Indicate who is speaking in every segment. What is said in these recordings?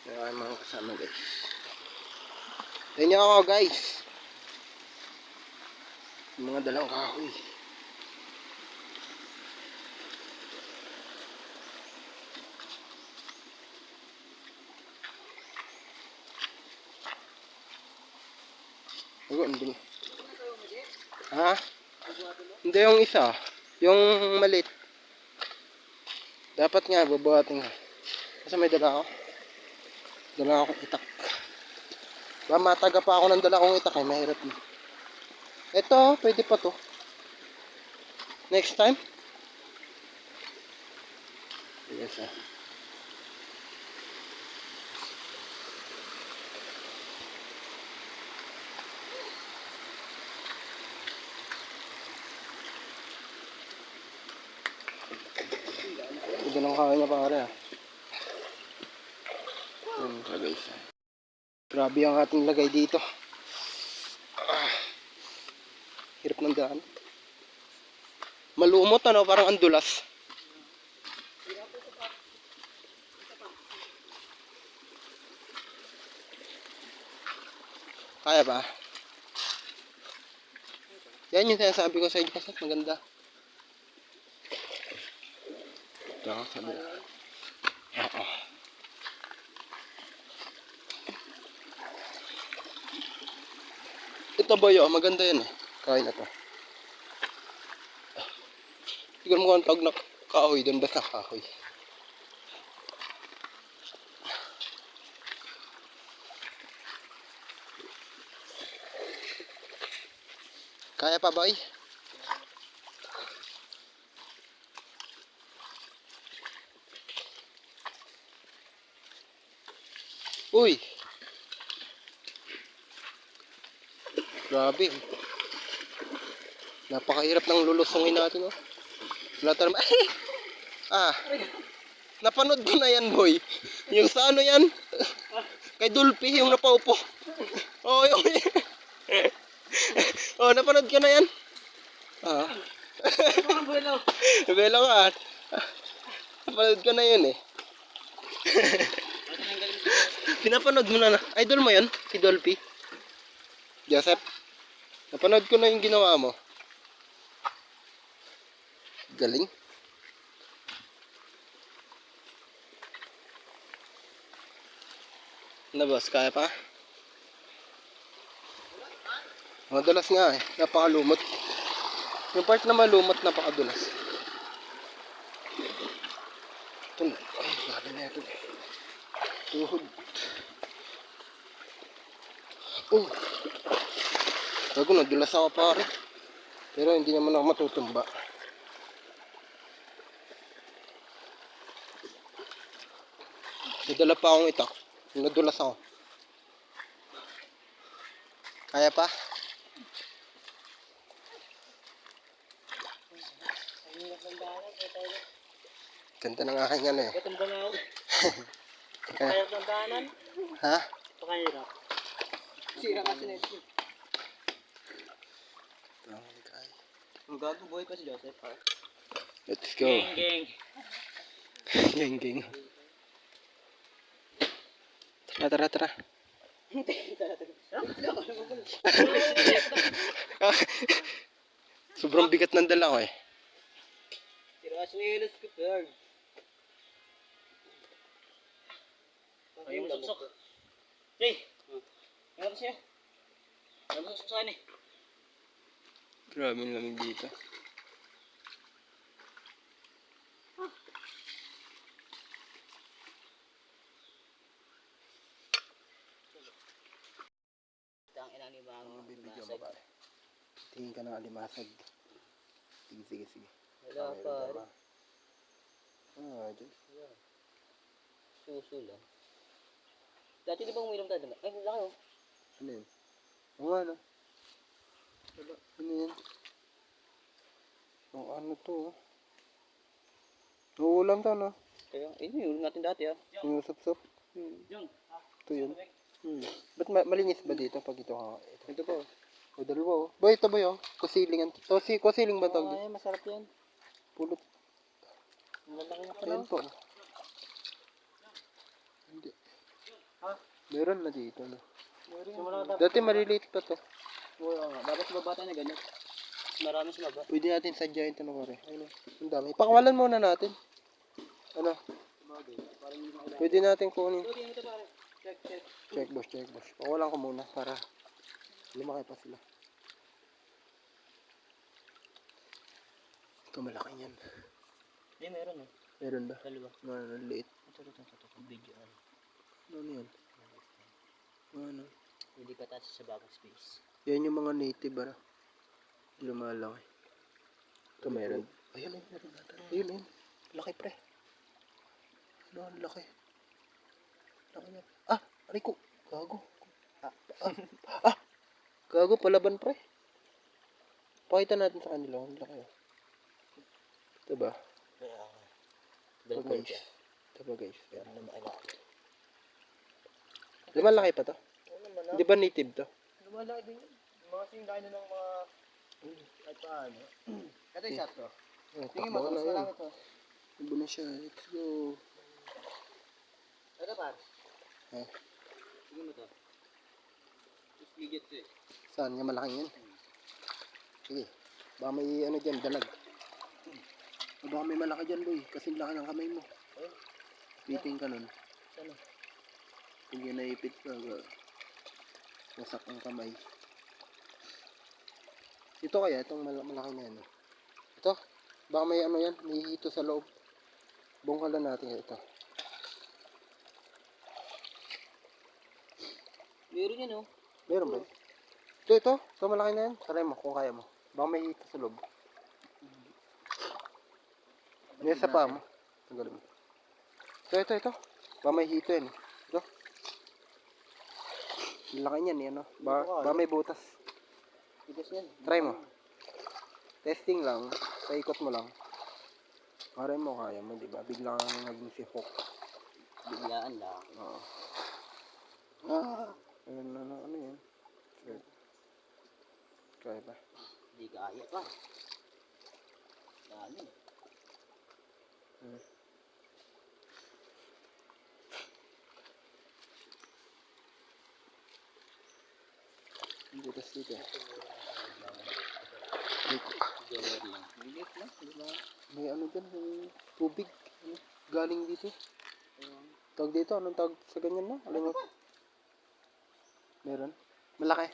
Speaker 1: Kaya mga kasama guys. Tingnan nyo ako guys. Yung mga dalang kahoy. Hindi. Ha? Hindi yung isa. Yung malit. Dapat nga babawatin nga. Kasi may dala ako. Dala akong itak. Ba mataga pa ako ng dala kong itak eh. Mahirap na. Ito, pwede pa to. Next time. Yes, ito nang kaya niya pare ah. Guys. Grabe ang ating lagay dito. Hirap ng daan. Malumot ano, parang andulas. Kaya ba? Yan yung sinasabi ko sa inyo kasi maganda. Ito ako sabi. Oo. Ito ba yun? Maganda yan eh. Kain na to. Tignan mo kung tawag na kahoy doon. Basta kahoy. Kaya pa boy? Uy! Grabe. Napakahirap ng lulusungin natin oh. Wala tayo naman. Ah! Napanood ko na yan boy. Yung sa ano yan? Kay Dulpi yung napaupo. Oh, yung... oh, napanood ka na yan? Ah. Belo ka. Napanood ko na yun eh. Pinapanood mo na. Idol mo yun? Si Dolphy? Joseph? Napanood ko na yung ginawa mo. Galing. Na boss, kaya pa? Madalas nga eh. Napakalumot. Yung part na malumot, napakadulas. Ito na. Ay, grabe na ito. Tuhod. Oh. Bago nadulas ako pare. Pero hindi naman ako matutumba. Nadala pa akong itak. Nadulas ako. Kaya pa? Ganda ng aking ano eh.
Speaker 2: Gutom ba nga ako? Pakahirap ng daanan?
Speaker 1: Ha?
Speaker 2: Pakahirap. Sira kasi na ito. Ang gago boy pa si Joseph ha?
Speaker 1: Let's go.
Speaker 2: Geng geng.
Speaker 1: Geng geng. Tara, tara, tara. Sobrang bigat ng dala ko eh.
Speaker 2: Tiras na yun, let's go third. Ayaw mo suksok. Jay! Ano siya? Ayaw mo suksok saan eh.
Speaker 1: Grabe ang lamig dito.
Speaker 2: Ang ina ni Bang.
Speaker 1: Bibigyan mo ba? Tingin ka ng alimasag. Sige, sige, sige.
Speaker 2: Wala pa.
Speaker 1: Ah, dyan.
Speaker 2: Suso lang. Dati di ba uminom tayo doon? Ay, laki oh.
Speaker 1: Ano yun? Oo nga no. Wala. Ano yan? Oh, ano to? Uulam to no?
Speaker 2: Kaya, yun natin dati ah.
Speaker 1: Yung sapsap. Ito yun. Ba't malinis ba dito pag ito ka?
Speaker 2: Ito po.
Speaker 1: O dalawa oh. Ba ito ba yun? Kusilingan. Kusiling ba tawag dito?
Speaker 2: Ay, masarap yan.
Speaker 1: Pulot.
Speaker 2: Malaki na
Speaker 1: Ayan
Speaker 2: pala.
Speaker 1: po. Hindi.
Speaker 2: Ha?
Speaker 1: Meron na dito, no?
Speaker 2: Simula dapat.
Speaker 1: Dati maliliit pa to.
Speaker 2: Oo nga. Dapat sa baba tayo na ganun. Marami sa baba.
Speaker 1: Pwede natin sadyain ito na pare. Ayun, ang dami. Pakawalan muna natin. Ano?
Speaker 2: Parang hindi mo kailangan.
Speaker 1: Pwede natin kunin.
Speaker 2: Ito, tingnan ito pare. Check, check.
Speaker 1: Check boss, check boss. Pakawalan ko muna para lumaki pa sila. Ito malaki yan.
Speaker 2: Hindi, meron eh.
Speaker 1: Meron ba?
Speaker 2: Dalawa.
Speaker 1: Ano, liit.
Speaker 2: Ito. Video.
Speaker 1: Ano yan? Ano?
Speaker 2: Hindi ka touch sa bagong space.
Speaker 1: Yan yung mga native, ano? Hindi lumalaki. Ito meron. Ayun, meron natin. Ayun. Laki pre. Ano, ang laki. Laki na. Ah, aray ko. Gago. Gago, palaban pre. Pakita natin sa kanila. Ang laki. Ito ba? Ito guys. Ito ba guys? Yan. Lumalaki pa to? Hindi ba native to?
Speaker 2: Lumalaki din yun. Mga singgay na ng mga... At paano? Ito yung shot ko. Tingin mo,
Speaker 1: Takbo
Speaker 2: mas
Speaker 1: na
Speaker 2: malaki
Speaker 1: yan.
Speaker 2: to.
Speaker 1: Ibo na siya. Let's go.
Speaker 2: Ito par.
Speaker 1: Ha?
Speaker 2: Tingin mo to. Just legit to eh.
Speaker 1: Saan? Yung malaking yan? Sige. Baka may ano dyan, dalag. Baka may malaki dyan boy. Kasi laki ng kamay mo.
Speaker 2: Ayun.
Speaker 1: Piting ka nun.
Speaker 2: Ano?
Speaker 1: Pag yun naipit ka, wasak ang kamay. Ito kaya, itong malaki na yan. Ito, baka may ano yan, may hito sa loob. Bungkalan natin ito.
Speaker 2: Meron yan oh.
Speaker 1: Meron ba? Ito, malaki na yan. Saray mo, kung kaya mo. Baka may hito sa loob. May isa pa mo. Tanggalin mo. Ito. Baka may hito yan. Ito. Laki niyan yan, no? Baka may butas.
Speaker 2: Tigas yan.
Speaker 1: Try mo. Testing lang. Paikot mo lang. Para mo kaya mo, di ba? Bigla kang naging si Hawk.
Speaker 2: Biglaan lang.
Speaker 1: Oo. Ano yan? Sure. Try ba?
Speaker 2: Hindi kaya pa. Dami.
Speaker 1: Ang butas dito.
Speaker 2: Galer lang. Lilit lang. Diba?
Speaker 1: May ano dyan, may tubig. Ano? Galing dito. Tawag dito, anong tawag sa ganyan na? Alam mo? Meron? Malaki.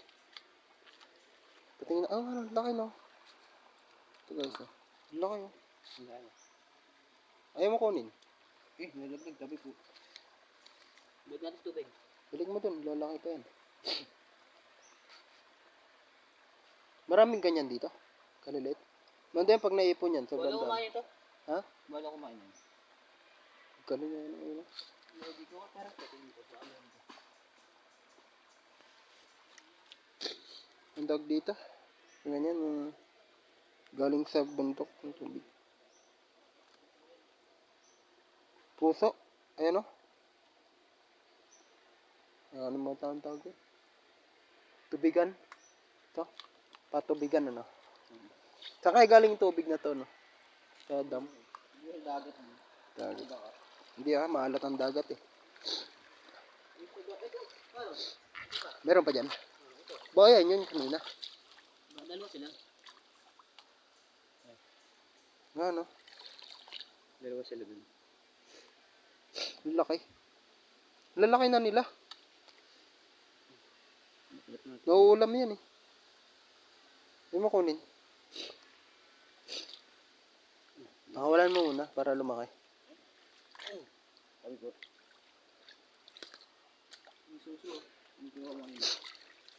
Speaker 1: Patingin na, ano, laki no. Ito guys, oh. Laki oh. Ayaw mo kunin.
Speaker 2: Nalaglag tabi po. Ba't natin tubig?
Speaker 1: Balik mo dun, lalaki pa yan. Maraming ganyan dito. Kalilit. Manda yan pag naipon yan, sobrang
Speaker 2: Wala
Speaker 1: dami.
Speaker 2: kumain ito.
Speaker 1: Ha?
Speaker 2: Wala kumain yan.
Speaker 1: Galing na yan, ayun.
Speaker 2: Hindi ko ka parang patingin ko sa ano.
Speaker 1: Ang tawag dito. Ganyan, yung galing sa bundok ng tubig. Puso. Ayan o. Ano mo tawag yun? Tubigan. Ito. Patubigan ano. Saka galing tubig na to no. Sa dam.
Speaker 2: Yung dagat mo.
Speaker 1: Dagat. Hindi maalat ang dagat eh. Meron pa dyan? Ba yan yun kanina.
Speaker 2: Dalawa sila.
Speaker 1: Nga no.
Speaker 2: Dalawa sila dun.
Speaker 1: Lalaki. Lalaki na nila. Nauulam yan eh. Hindi mo kunin. Nakawalan mo muna para lumaki.
Speaker 2: Sabi ko. Yung suso. Hindi ko lang yun.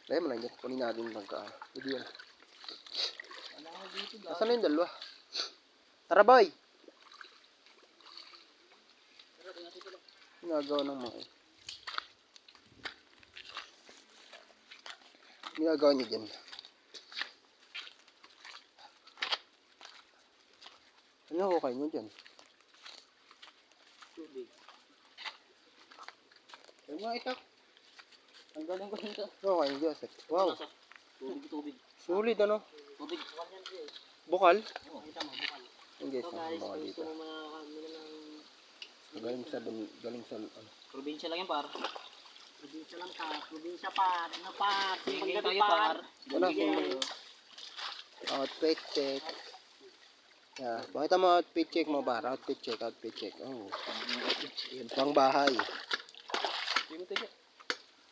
Speaker 1: Laya mo lang dyan. Kunin natin pagka. Hindi yan.
Speaker 2: Wala ka dito.
Speaker 1: Nasaan na yung dalawa? Tara boy! Ginagawa ng mga eh. Ginagawa niyo dyan. Ano ako kayo nyo dyan?
Speaker 2: Tubig. Yung mga itak. Ang galing ko dito.
Speaker 1: Ano kayo Joseph? Wow!
Speaker 2: Tubig.
Speaker 1: Sulit ano?
Speaker 2: Tubig.
Speaker 1: Bukal?
Speaker 2: Oo, kita mo, bukal.
Speaker 1: Ang guys, ang bukal dito.
Speaker 2: Gusto mo makakamila ng...
Speaker 1: Galing sa ano?
Speaker 2: Probinsya lang yan para. Probinsya lang ka. Probinsya par. Ano par?
Speaker 3: Tingin
Speaker 2: Panggabi
Speaker 3: tayo par.
Speaker 1: Wala,
Speaker 2: Sige.
Speaker 1: outfit check. Yeah, pakita mo outfit check mo para outfit check, outfit check. Oh, pang bahay.
Speaker 3: Hindi mo tayo.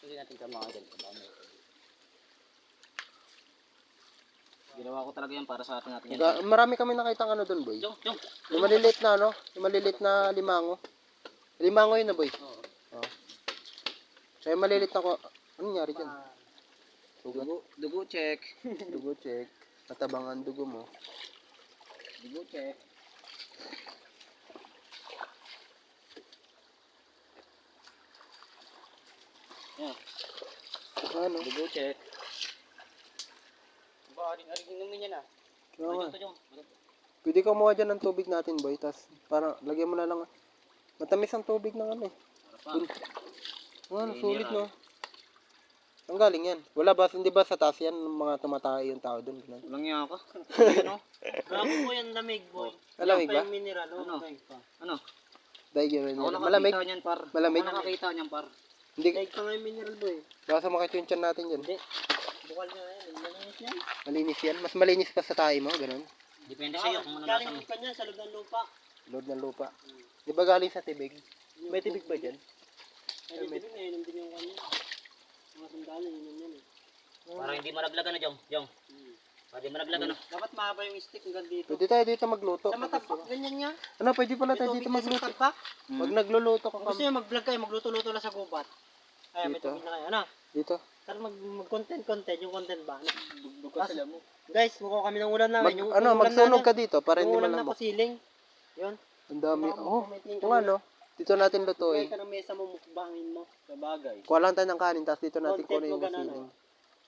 Speaker 3: Hindi natin tama dyan. Ginawa ko talaga yan para sa atin natin yan.
Speaker 1: Marami kami nakita ano doon, boy.
Speaker 3: Jong, jong.
Speaker 1: Yung maliliit na ano, yung maliliit na limango. Limango yun na, boy.
Speaker 3: Oo.
Speaker 1: Oh. So, yung maliliit na ko, ano nangyari dyan? Sugat.
Speaker 3: Dugo check.
Speaker 1: Dugo check. Matabangan dugo mo.
Speaker 3: Dugo check. Yan.
Speaker 1: Ano?
Speaker 3: Dugo check. Ba, aring namin yan ah.
Speaker 1: Oo nga.
Speaker 3: Ito yung.
Speaker 1: Pwede ka kumuha dyan ng tubig natin, boy. Tapos, parang, lagyan mo na lang. Matamis ang tubig ng ano eh. Ano, sulit no. Ang galing yan. Wala ba, hindi ba sa taas yan, mga tumatay yung tao doon? Ganun.
Speaker 3: Walang niya ako. Ano?
Speaker 2: Grabe po yan lamig, boy.
Speaker 1: Malamig ba?
Speaker 2: Yung mineral,
Speaker 3: Ano?
Speaker 2: Ano?
Speaker 1: Dahil yun.
Speaker 3: Ako
Speaker 1: Malamig?
Speaker 3: nakakita niyan par.
Speaker 1: Malamig?
Speaker 3: Ako nakakita niyan par.
Speaker 1: Hindi.
Speaker 2: Daig pa nga yung mineral, boy.
Speaker 1: Baka sumakit yung tiyan natin dyan.
Speaker 2: Hindi. Bukal nga yan. Malinis yan.
Speaker 1: Malinis yan. Mas malinis pa sa tayo mo, ganun.
Speaker 3: Depende sa iyo kung ano
Speaker 2: Galing
Speaker 3: nasa mo.
Speaker 2: ka niya sa loob ng lupa.
Speaker 1: Load ng lupa. Di ba galing sa tibig? May tibig ba dyan?
Speaker 2: Ay, hindi na yun. Din yung kanya. Mga sandali, yun yan eh.
Speaker 3: Para hindi malaglagan na jong. Jong. Para hindi malaglagan na.
Speaker 2: Dapat mahaba yung stick hanggang dito.
Speaker 1: Pwede tayo dito magluto.
Speaker 2: Sa matapak, ganyan nga.
Speaker 1: Ano, pwede pala tayo dito magluto.
Speaker 2: Tapak.
Speaker 1: Pag nagluluto ka
Speaker 2: Kung gusto nyo mag-vlog kayo, magluto-luto lang sa gubat. Ay, may
Speaker 1: Dito.
Speaker 2: tubig na kayo. Ano?
Speaker 1: Dito.
Speaker 2: Tara mag-content, yung content ba? Ano? Guys, mukhang kami ng ulam namin.
Speaker 1: Magsunog ka dito para hindi
Speaker 2: Yung ulam na
Speaker 1: malamok.
Speaker 2: pasiling. Yun.
Speaker 1: Ang dami.
Speaker 2: Baka
Speaker 1: Oh,
Speaker 2: mag-commenting
Speaker 1: kung ano. Dito natin lutuin.
Speaker 2: Kaya ka ng mesa mo, mukbangin mo. Sa bagay.
Speaker 1: Kuha lang tayo ng kanin, tapos dito natin
Speaker 2: Content
Speaker 1: kunin
Speaker 2: mo
Speaker 1: yung
Speaker 2: ganun,
Speaker 1: masiling.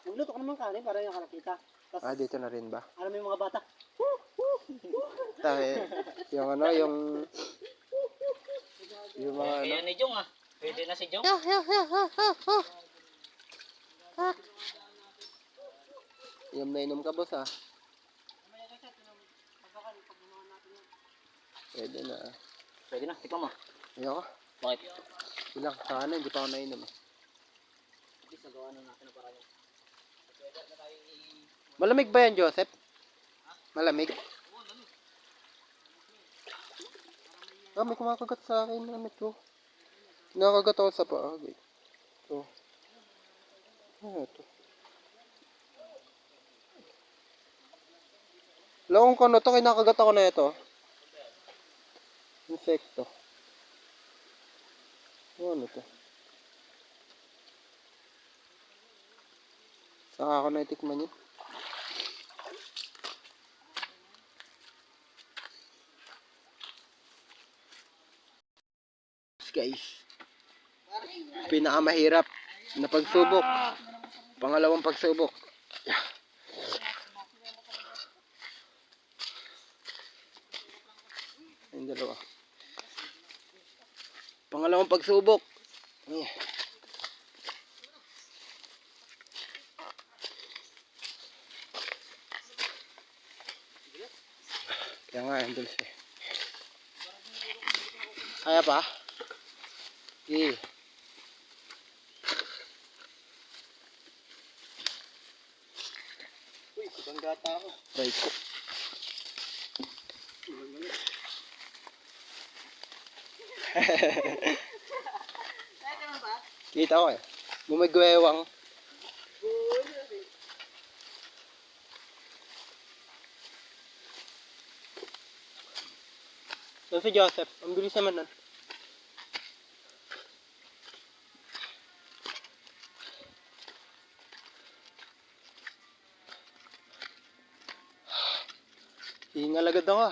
Speaker 2: Magluto ka naman kanin para yung nakakita. Tapos,
Speaker 1: Ah, dito na rin ba?
Speaker 2: alam mo yung mga bata.
Speaker 1: Tayo, yung ano, yung mga ano.
Speaker 3: Kaya ni Jong ah. Pwede na si Jong.
Speaker 1: Inom na inom ka, boss, ah. Pwede na.
Speaker 3: Pwede na. Tikman mo.
Speaker 1: Ayoko.
Speaker 3: Bakit?
Speaker 1: Bilang, sa ano, hindi pa ako nainom.
Speaker 3: Sige, sagawa na natin ang parang.
Speaker 1: Malamig ba yan, Joseph? Malamig? Ah, may kumakagat sa akin. Ano ito? Nakakagat ako sa paa. Wait. Ito. Ano ito? Laong ko na ito. Kinakagat ako na ito. Insekto. Ano ito? Saka ako na itikman yun. Guys, pinakamahirap na pagsubok. Pangalawang pagsubok. Yung dalawa. Pangalawang pagsubok. Ay. Kaya nga, yung dulce. Kaya pa? Eh.
Speaker 2: Uy, ibang gata ako.
Speaker 1: Try ko. Kita ko eh. Bumigwewang. So si Joseph, ang bilis naman nun. Hingal agad ako.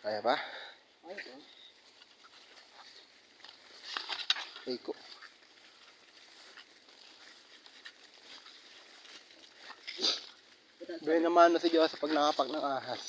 Speaker 1: Kaya pa? Ay ko. Gawin naman na si Diyos pag nakapak ng ahas.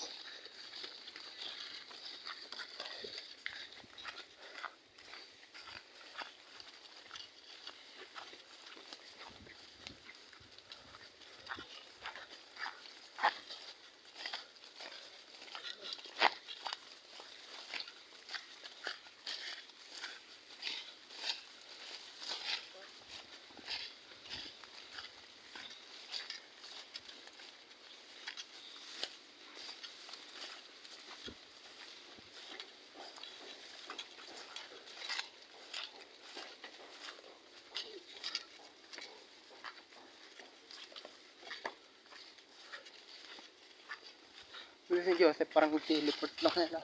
Speaker 1: Si Joseph parang teleport lang nila.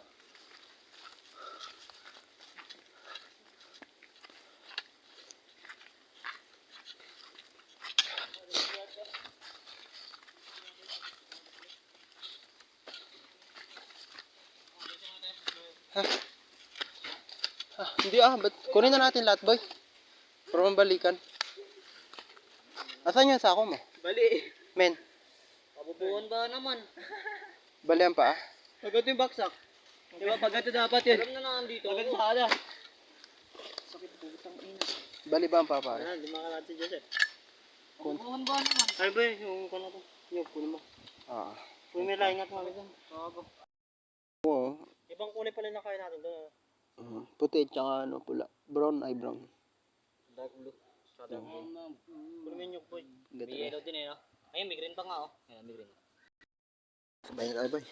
Speaker 1: Hindi ba't kunin na natin lahat, boy. Para mabalikan. Asan yung sako mo?
Speaker 2: Bali.
Speaker 1: Men,
Speaker 3: Pabubuhan ba naman?
Speaker 1: balian pa ah.
Speaker 2: Pagod yung baksak. Di ba? Pagod dapat yun.
Speaker 3: Alam na nandito
Speaker 2: Pagod
Speaker 3: ako.
Speaker 2: sa kada.
Speaker 3: Sakit putang ina.
Speaker 1: Bali ba ang papa?
Speaker 2: Ayan, di makalat si Joseph.
Speaker 3: Pabubuhan ba naman?
Speaker 2: Ay ba yung kano to? Yung kunin mo.
Speaker 1: Ah.
Speaker 2: Kunin mo yung laingat mo. Bago.
Speaker 1: Oo.
Speaker 2: Ibang kulay pala na kaya natin doon.
Speaker 1: Puti tsaka ano pula. Brown ay brown.
Speaker 2: Dark blue. Kunin mo yung boy.
Speaker 3: May
Speaker 1: Ganda.
Speaker 3: yellow din eh, no? Ayun, may green pa nga, oh. Ayun, may green.
Speaker 1: Sabay na tayo, boy.